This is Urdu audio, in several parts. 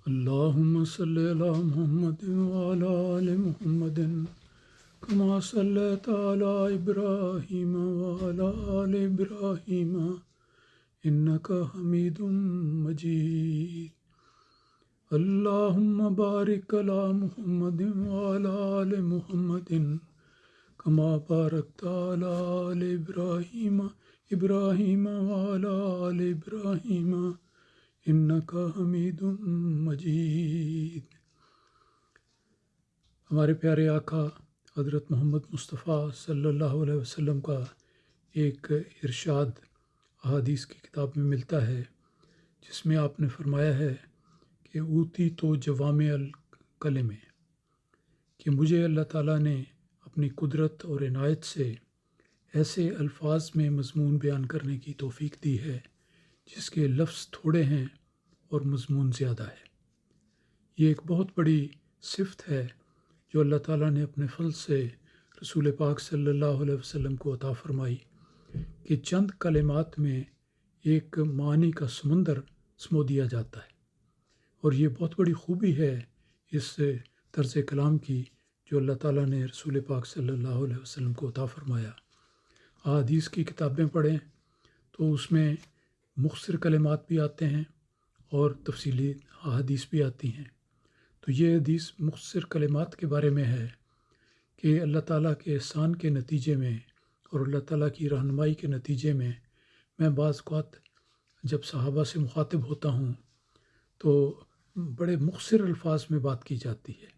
اللهم صل على محمد وعلى آل محمد كما صليت على إبراهيم وعلى آل إبراهيم إنك حميد مجيد. اللهم بارك على محمد وعلى آل محمد كما باركت على آل إبراهيم وعلى آل إبراهيم انکا حمید مجید. ہمارے پیارے آقا حضرت محمد مصطفیٰ صلی اللہ علیہ وسلم کا ایک ارشاد احادیث کی کتاب میں ملتا ہے، جس میں آپ نے فرمایا ہے کہ اوتی تو جوامع الکلم، کہ مجھے اللہ تعالیٰ نے اپنی قدرت اور عنایت سے ایسے الفاظ میں مضمون بیان کرنے کی توفیق دی ہے جس کے لفظ تھوڑے ہیں اور مضمون زیادہ ہے. یہ ایک بہت بڑی صفت ہے جو اللہ تعالیٰ نے اپنے فضل سے رسول پاک صلی اللہ علیہ وسلم کو عطا فرمائی کہ چند کلمات میں ایک معنی کا سمندر سمو دیا جاتا ہے. اور یہ بہت بڑی خوبی ہے اس طرز کلام کی جو اللہ تعالیٰ نے رسول پاک صلی اللہ علیہ وسلم کو عطا فرمایا. احادیث کی کتابیں پڑھیں تو اس میں مختصر کلمات بھی آتے ہیں اور تفصیلی احادیث بھی آتی ہیں. تو یہ حدیث مختصر کلمات کے بارے میں ہے کہ اللہ تعالیٰ کے احسان کے نتیجے میں اور اللہ تعالیٰ کی رہنمائی کے نتیجے میں بعض اوقات جب صحابہ سے مخاطب ہوتا ہوں تو بڑے مختصر الفاظ میں بات کی جاتی ہے،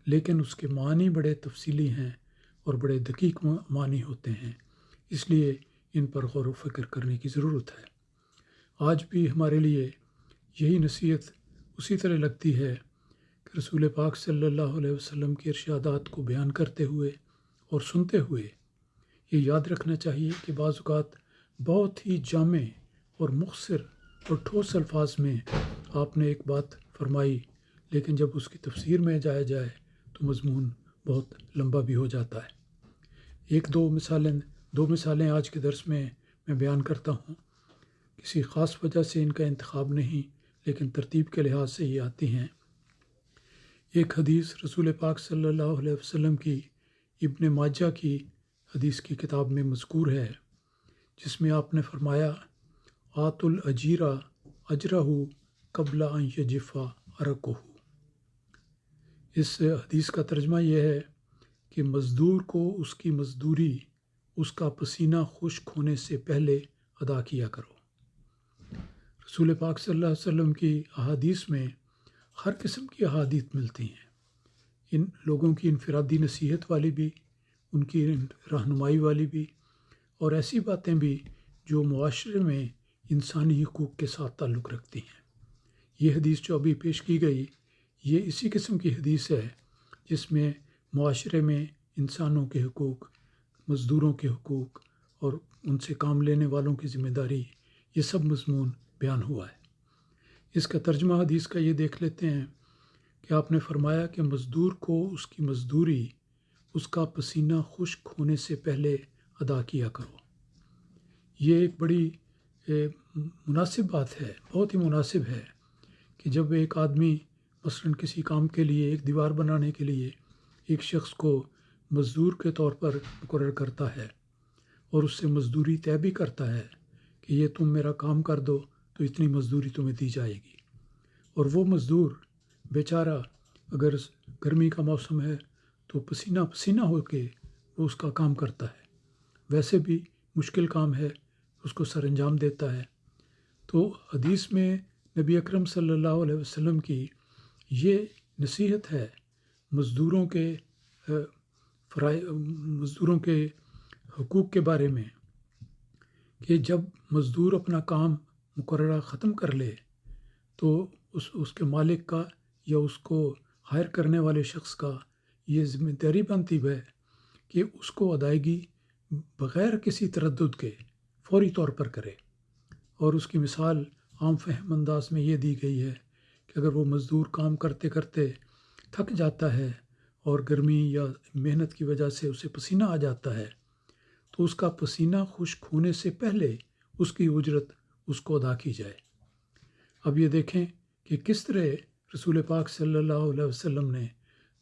لیکن اس کے معنی بڑے تفصیلی ہیں اور بڑے دقیق معنی ہوتے ہیں. اس لیے ان پر غور و فکر کرنے کی ضرورت ہے. آج بھی ہمارے لیے یہی نصیحت اسی طرح لگتی ہے کہ رسول پاک صلی اللہ علیہ وسلم کے ارشادات کو بیان کرتے ہوئے اور سنتے ہوئے یہ یاد رکھنا چاہیے کہ بعض اوقات بہت ہی جامع اور مختصر اور ٹھوس الفاظ میں آپ نے ایک بات فرمائی، لیکن جب اس کی تفسیر میں جایا جائے تو مضمون بہت لمبا بھی ہو جاتا ہے. دو مثالیں آج کے درس میں بیان کرتا ہوں. کسی خاص وجہ سے ان کا انتخاب نہیں، لیکن ترتیب کے لحاظ سے یہ آتی ہیں. ایک حدیث رسول پاک صلی اللہ علیہ وسلم کی ابن ماجہ کی حدیث کی کتاب میں مذکور ہے، جس میں آپ نے فرمایا آت الاجیرہ اجرہ قبل ان یجف عرقہ. اس حدیث کا ترجمہ یہ ہے کہ مزدور کو اس کی مزدوری اس کا پسینہ خشک ہونے سے پہلے ادا کیا کرو. رسول پاک صلی اللہ علیہ وسلم کی احادیث میں ہر قسم کی احادیث ملتی ہیں، ان لوگوں کی انفرادی نصیحت والی بھی، ان کی رہنمائی والی بھی، اور ایسی باتیں بھی جو معاشرے میں انسانی حقوق کے ساتھ تعلق رکھتی ہیں. یہ حدیث جو ابھی پیش کی گئی یہ اسی قسم کی حدیث ہے جس میں معاشرے میں انسانوں کے حقوق، مزدوروں کے حقوق اور ان سے کام لینے والوں کی ذمہ داری، یہ سب مضمون بیان ہوا ہے. اس کا ترجمہ حدیث کا یہ دیکھ لیتے ہیں کہ آپ نے فرمایا کہ مزدور کو اس کی مزدوری اس کا پسینہ خشک ہونے سے پہلے ادا کیا کرو. یہ ایک بڑی مناسب بات ہے، بہت ہی مناسب ہے کہ جب ایک آدمی مثلاً کسی کام کے لیے، ایک دیوار بنانے کے لیے ایک شخص کو مزدور کے طور پر مقرر کرتا ہے اور اس سے مزدوری طے بھی کرتا ہے کہ یہ تم میرا کام کر دو تو اتنی مزدوری تمہیں دی جائے گی، اور وہ مزدور بیچارہ اگر گرمی کا موسم ہے تو پسینہ پسینہ ہو کے وہ اس کا کام کرتا ہے، ویسے بھی مشکل کام ہے، اس کو سر انجام دیتا ہے. تو حدیث میں نبی اکرم صلی اللہ علیہ وسلم کی یہ نصیحت ہے مزدوروں کے حقوق کے بارے میں کہ جب مزدور اپنا کام مقررہ ختم کر لے تو اس کے مالک کا یا اس کو ہائر کرنے والے شخص کا یہ ذمہ داری بنتی ہے کہ اس کو ادائیگی بغیر کسی تردد کے فوری طور پر کرے. اور اس کی مثال عام فہم انداز میں یہ دی گئی ہے کہ اگر وہ مزدور کام کرتے کرتے تھک جاتا ہے اور گرمی یا محنت کی وجہ سے اسے پسینہ آ جاتا ہے تو اس کا پسینہ خشک ہونے سے پہلے اس کی اجرت اس کو ادا کی جائے. اب یہ دیکھیں کہ کس طرح رسول پاک صلی اللہ علیہ وسلم نے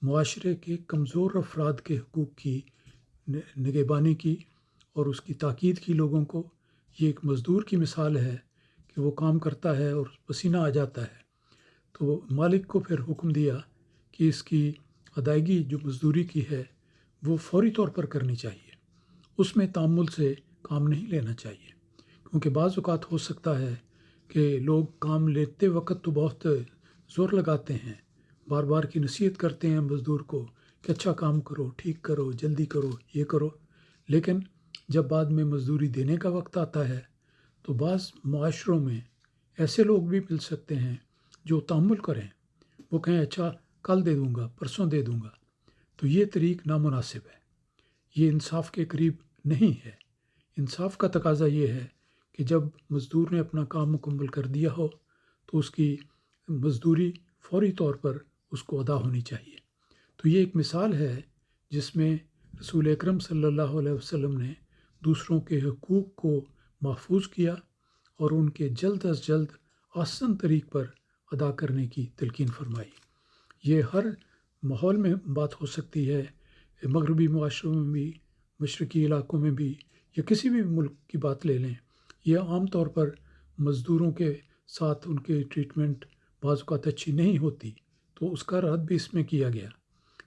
معاشرے کے کمزور افراد کے حقوق کی نگہبانی کی اور اس کی تاکید کی لوگوں کو۔ یہ ایک مزدور کی مثال ہے کہ وہ کام کرتا ہے اور پسینہ آ جاتا ہے، تو مالک کو پھر حکم دیا کہ اس کی ادائیگی جو مزدوری کی ہے وہ فوری طور پر کرنی چاہیے، اس میں تعامل سے کام نہیں لینا چاہیے، کیونکہ بعض اوقات ہو سکتا ہے کہ لوگ کام لیتے وقت تو بہت زور لگاتے ہیں، بار بار کی نصیحت کرتے ہیں مزدور کو کہ اچھا کام کرو، ٹھیک کرو، جلدی کرو، یہ کرو، لیکن جب بعد میں مزدوری دینے کا وقت آتا ہے تو بعض معاشروں میں ایسے لوگ بھی مل سکتے ہیں جو تحمل کریں، وہ کہیں اچھا کل دے دوں گا، پرسوں دے دوں گا، تو یہ طریق نامناسب ہے، یہ انصاف کے قریب نہیں ہے۔ انصاف کا تقاضا یہ ہے کہ جب مزدور نے اپنا کام مکمل کر دیا ہو تو اس کی مزدوری فوری طور پر اس کو ادا ہونی چاہیے۔ تو یہ ایک مثال ہے جس میں رسول اکرم صلی اللہ علیہ وسلم نے دوسروں کے حقوق کو محفوظ کیا اور ان کے جلد از جلد آسان طریق پر ادا کرنے کی تلقین فرمائی۔ یہ ہر ماحول میں بات ہو سکتی ہے، مغربی معاشروں میں بھی، مشرقی علاقوں میں بھی، یا کسی بھی ملک کی بات لے لیں، یہ عام طور پر مزدوروں کے ساتھ ان کے ٹریٹمنٹ بعض اوقات اچھی نہیں ہوتی، تو اس کا رد بھی اس میں کیا گیا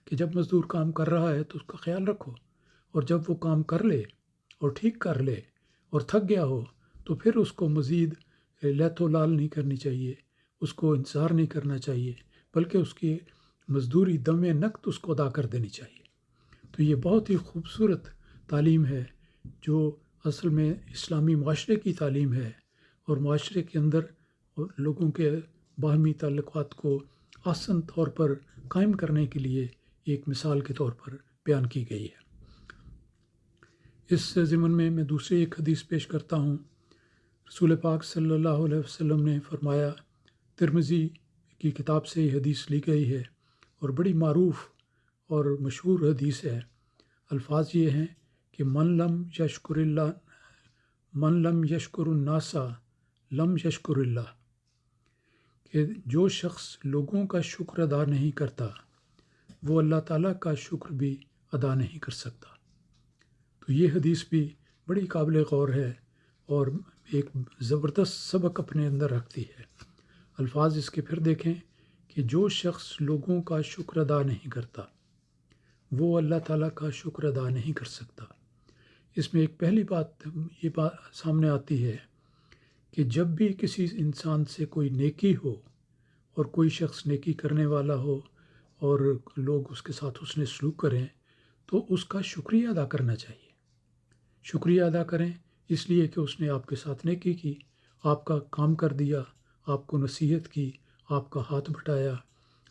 کہ جب مزدور کام کر رہا ہے تو اس کا خیال رکھو، اور جب وہ کام کر لے اور ٹھیک کر لے اور تھک گیا ہو تو پھر اس کو مزید لیت و لال نہیں کرنی چاہیے، اس کو انتظار نہیں کرنا چاہیے، بلکہ اس کی مزدوری دم نقد اس کو ادا کر دینی چاہیے۔ تو یہ بہت ہی خوبصورت تعلیم ہے جو اصل میں اسلامی معاشرے کی تعلیم ہے، اور معاشرے کے اندر لوگوں کے باہمی تعلقات کو آسان طور پر قائم کرنے کے لیے ایک مثال کے طور پر بیان کی گئی ہے۔ اس ضمن میں دوسری ایک حدیث پیش کرتا ہوں۔ رسول پاک صلی اللہ علیہ وسلم نے فرمایا، ترمذی کی کتاب سے یہ حدیث لی گئی ہے اور بڑی معروف اور مشہور حدیث ہے۔ الفاظ یہ ہیں کہ من لم یشکر الناس لم یشکر اللہ، کہ جو شخص لوگوں کا شکر ادا نہیں کرتا وہ اللہ تعالیٰ کا شکر بھی ادا نہیں کر سکتا۔ تو یہ حدیث بھی بڑی قابل غور ہے اور ایک زبردست سبق اپنے اندر رکھتی ہے۔ الفاظ اس کے پھر دیکھیں کہ جو شخص لوگوں کا شکر ادا نہیں کرتا وہ اللہ تعالیٰ کا شکر ادا نہیں کر سکتا۔ اس میں ایک پہلی بات یہ سامنے آتی ہے کہ جب بھی کسی انسان سے کوئی نیکی ہو اور کوئی شخص نیکی کرنے والا ہو اور لوگ اس کے ساتھ حسن سلوک کریں تو اس کا شکریہ ادا کرنا چاہیے۔ شکریہ ادا کریں اس لیے کہ اس نے آپ کے ساتھ نیکی کی، آپ کا کام کر دیا، آپ کو نصیحت کی، آپ کا ہاتھ بٹایا،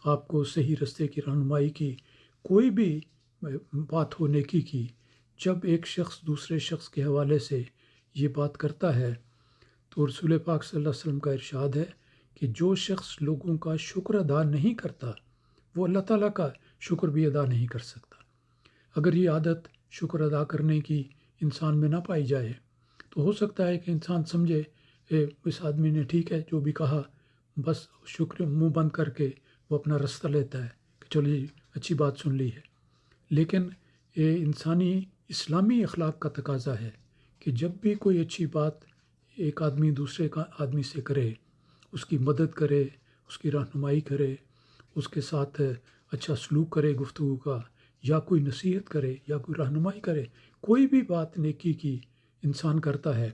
آپ کو صحیح رستے کی رہنمائی کی، کوئی بھی بات ہو نیکی کی۔ جب ایک شخص دوسرے شخص کے حوالے سے یہ بات کرتا ہے تو رسول پاک صلی اللہ علیہ وسلم کا ارشاد ہے کہ جو شخص لوگوں کا شکر ادا نہیں کرتا وہ اللہ تعالیٰ کا شکر بھی ادا نہیں کر سکتا۔ اگر یہ عادت شکر ادا کرنے کی انسان میں نہ پائی جائے تو ہو سکتا ہے کہ انسان سمجھے اس آدمی نے ٹھیک ہے جو بھی کہا، بس شکر منہ بند کر کے وہ اپنا رستہ لیتا ہے کہ چلو جی اچھی بات سن لی ہے۔ لیکن یہ انسانی اسلامی اخلاق کا تقاضا ہے کہ جب بھی کوئی اچھی بات ایک آدمی دوسرے کا آدمی سے کرے، اس کی مدد کرے، اس کی رہنمائی کرے، اس کے ساتھ اچھا سلوک کرے گفتگو کا، یا کوئی نصیحت کرے یا کوئی رہنمائی کرے، کوئی بھی بات نیکی کی انسان کرتا ہے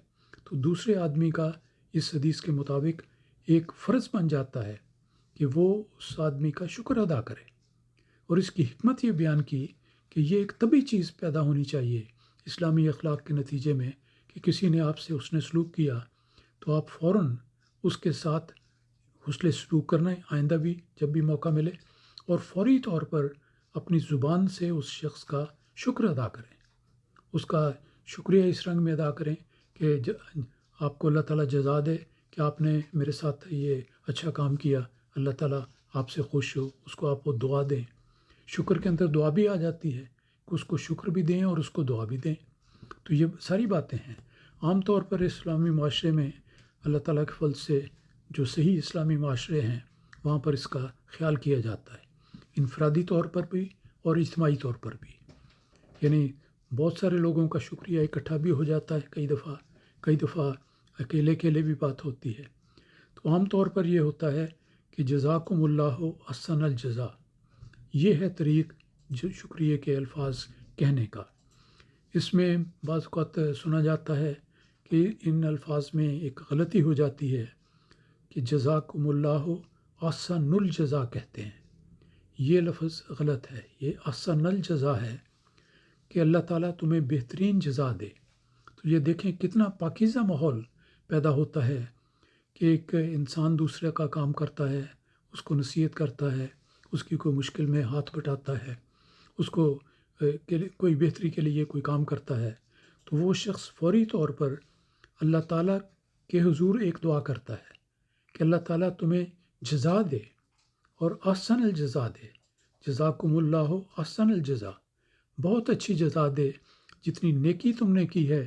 تو دوسرے آدمی کا اس حدیث کے مطابق ایک فرض بن جاتا ہے کہ وہ اس آدمی کا شکر ادا کرے۔ اور اس کی حکمت یہ بیان کی کہ یہ ایک طبی چیز پیدا ہونی چاہیے اسلامی اخلاق کے نتیجے میں کہ کسی نے آپ سے حسن سلوک کیا تو آپ فوراً اس کے ساتھ حسن سلوک کرنا ہے، آئندہ بھی جب بھی موقع ملے، اور فوری طور پر اپنی زبان سے اس شخص کا شکر ادا کریں، اس کا شکریہ اس رنگ میں ادا کریں کہ آپ کو اللہ تعالیٰ جزا دے کہ آپ نے میرے ساتھ یہ اچھا کام کیا، اللہ تعالیٰ آپ سے خوش ہو، اس کو آپ کو دعا دیں۔ شکر کے اندر دعا بھی آ جاتی ہے کہ اس کو شکر بھی دیں اور اس کو دعا بھی دیں۔ تو یہ ساری باتیں ہیں۔ عام طور پر اسلامی معاشرے میں اللہ تعالیٰ کے فضل سے جو صحیح اسلامی معاشرے ہیں وہاں پر اس کا خیال کیا جاتا ہے، انفرادی طور پر بھی اور اجتماعی طور پر بھی۔ یعنی بہت سارے لوگوں کا شکریہ اکٹھا بھی ہو جاتا ہے، کئی دفعہ اکیلے اکیلے بھی بات ہوتی ہے۔ تو عام طور پر یہ ہوتا ہے کہ جزاکم اللہ احسن الجزا، یہ ہے طریق جو شکریہ کے الفاظ کہنے کا۔ اس میں بعض اوقات سنا جاتا ہے کہ ان الفاظ میں ایک غلطی ہو جاتی ہے کہ جزاکم اللہ احسن الجزا کہتے ہیں، یہ لفظ غلط ہے، یہ احسن الجزا ہے کہ اللہ تعالیٰ تمہیں بہترین جزا دے۔ تو یہ دیکھیں کتنا پاکیزہ ماحول پیدا ہوتا ہے کہ ایک انسان دوسرے کا کام کرتا ہے، اس کو نصیحت کرتا ہے، اس کی کوئی مشکل میں ہاتھ بٹاتا ہے، اس کو کوئی بہتری کے لیے کوئی کام کرتا ہے، تو وہ شخص فوری طور پر اللہ تعالیٰ کے حضور ایک دعا کرتا ہے کہ اللہ تعالیٰ تمہیں جزا دے اور احسن الجزا دے، جزاکم اللہ احسن الجزا، بہت اچھی جزا دے، جتنی نیکی تم نے کی ہے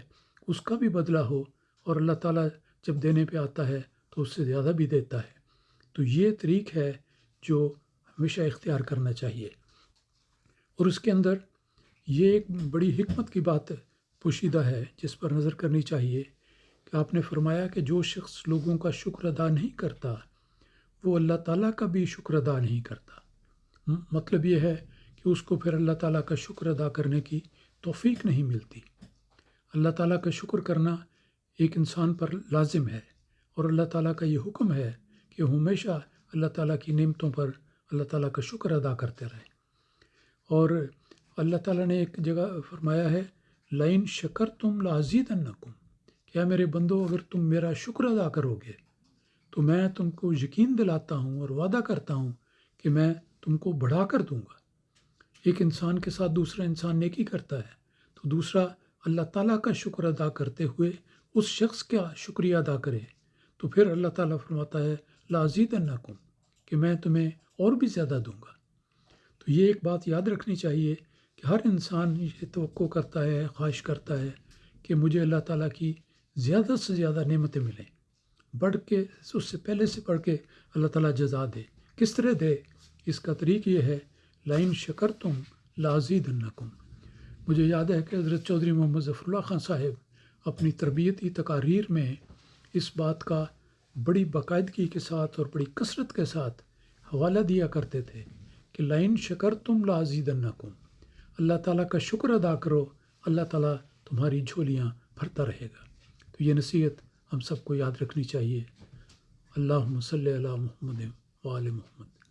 اس کا بھی بدلہ ہو، اور اللہ تعالیٰ جب دینے پہ آتا ہے تو اس سے زیادہ بھی دیتا ہے۔ تو یہ طریق ہے جو ہمیشہ اختیار کرنا چاہیے۔ اور اس کے اندر یہ ایک بڑی حکمت کی بات پوشیدہ ہے جس پر نظر کرنی چاہیے کہ آپ نے فرمایا کہ جو شخص لوگوں کا شکر ادا نہیں کرتا وہ اللہ تعالیٰ کا بھی شکر ادا نہیں کرتا۔ مطلب یہ ہے کہ اس کو پھر اللہ تعالیٰ کا شکر ادا کرنے کی توفیق نہیں ملتی۔ اللہ تعالیٰ کا شکر کرنا ایک انسان پر لازم ہے، اور اللہ تعالیٰ کا یہ حکم ہے کہ ہمیشہ اللہ تعالیٰ کی نعمتوں پر اللہ تعالیٰ کا شکر ادا کرتے رہیں۔ اور اللہ تعالیٰ نے ایک جگہ فرمایا ہے لَإِن شَكَرْتُمْ لَأَزِيدَنَّكُمْ، کیا میرے بندو اگر تم میرا شکر ادا کرو گے تو میں تم کو یقین دلاتا ہوں اور وعدہ کرتا ہوں کہ میں تم کو بڑھا کر دوں گا۔ ایک انسان کے ساتھ دوسرا انسان نیکی کرتا ہے تو دوسرا اللہ تعالیٰ کا شکر ادا کرتے ہوئے اس شخص کا شکریہ ادا کرے تو پھر اللہ تعالیٰ فرماتا ہے لَأَزِيدَنَّكُمْ، کہ میں تمہیں اور بھی زیادہ دوں گا۔ تو یہ ایک بات یاد رکھنی چاہیے کہ ہر انسان یہ توقع کرتا ہے، خواہش کرتا ہے کہ مجھے اللہ تعالیٰ کی زیادہ سے زیادہ نعمتیں ملیں، بڑھ کے اس سے پہلے سے بڑھ کے اللہ تعالیٰ جزا دے۔ کس طرح دے؟ اس کا طریق یہ ہے لَإِن شَكَرْتُمْ لَأَزِيدَنَّكُمْ۔ مجھے یاد ہے کہ حضرت چودھری محمد ظفر اللہ خان صاحب اپنی تربیتی تقاریر میں اس بات کا بڑی باقاعدگی کے ساتھ اور بڑی کثرت کے ساتھ حوالہ دیا کرتے تھے کہ لَإِن شَكَرْتُمْ لَأَزِيدَنَّكُمْ، اللہ تعالیٰ کا شکر ادا کرو، اللہ تعالیٰ تمہاری جھولیاں بھرتا رہے گا۔ تو یہ نصیحت ہم سب کو یاد رکھنی چاہیے۔ اللہم صلی علی محمد و آل محمد۔